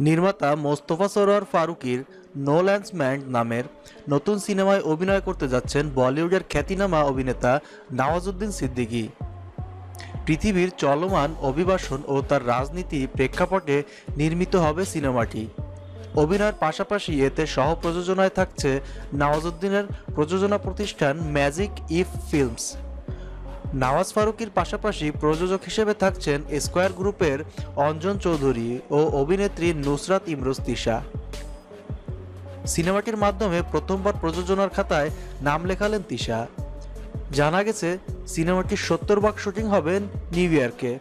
নির্মাতা মোস্তফা সরোয়ার ফারুকীর নো ল্যান্ডসম্যান নামের নতুন সিনেমায় অভিনয় করতে যাচ্ছেন বলিউডের খ্যাতিনামা অভিনেতা নওয়াজুদ্দিন সিদ্দিকী। পৃথিবীর চলমান অভিবাসন ও তার রাজনীতি প্রেক্ষাপটে নির্মিত হবে সিনেমাটি। অভিনয়ের পাশাপাশি এতে সহ প্রযোজনায় থাকছে নওয়াজুদ্দিনের প্রযোজনা প্রতিষ্ঠান ম্যাজিক ইফ ফিল্মস। নওয়াজ ফারুকীর পাশাপাশি প্রযোজক হিসেবে থাকছেন স্কয়ার গ্রুপের অঞ্জন চৌধুরী ও অভিনেত্রী নুসরাত ইমরোজ তিশা। সিনেমাটির মাধ্যমে প্রথমবার প্রযোজনার খাতায় নাম লেখালেন তিশা। জানা গেছে সিনেমাটির 70 ভাগ শুটিং হবে নিউ ইয়র্কে,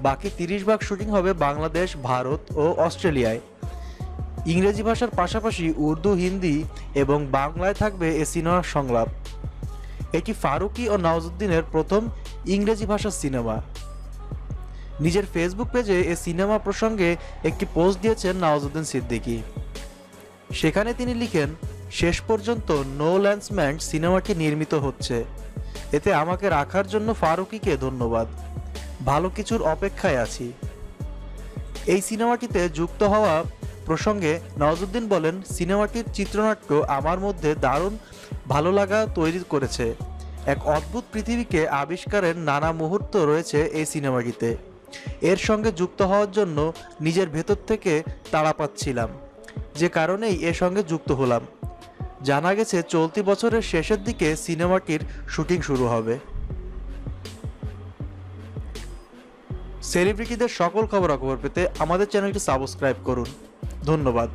বাকি 30 ভাগ শুটিং হবে বাংলাদেশ, ভারত ও অস্ট্রেলিয়ায়। ইংরেজি ভাষার পাশাপাশি উর্দু, হিন্দি এবং বাংলায় থাকবে এ সিনেমার সংলাপ। এটি ফারুকী ও নওয়াজুদ্দিনের প্রথম ইংরেজি ভাষার সিনেমা। নিজের ফেসবুক পেজে এ সিনেমা প্রসঙ্গে একটি পোস্ট দিয়েছেন নওয়াজুদ্দিন সিদ্দিকী। সেখানে তিনি লিখেন, শেষ পর্যন্ত নো ল্যান্ডসম্যান সিনেমাটি নির্মিত হচ্ছে। এতে আমাকে রাখার জন্য ফারুকীকে ধন্যবাদ। ভালো কিছুর অপেক্ষায় আছি। এই সিনেমাটিতে যুক্ত হওয়া প্রসঙ্গে নওয়াজুদ্দিন বলেন, সিনেমাটির চিত্রনাট্য আমার মধ্যে দারুণ ভালো লাগা তৈরি করেছে। এক অদ্ভুত পৃথিবীকে আবিষ্কারের নানা মুহূর্ত রয়েছে এই সিনেমাটিতে। এর সঙ্গে যুক্ত হওয়ার জন্য নিজের ভেতর থেকে তাড়া পাচ্ছিলাম, যে কারণেই এর সঙ্গে যুক্ত হলাম। জানা গেছে চলতি বছরের শেষের দিকে সিনেমাটির শুটিং শুরু হবে। সেলিব্রিটিদের সকল খবরাখবর পেতে আমাদের চ্যানেলটি সাবস্ক্রাইব করুন। ধন্যবাদ।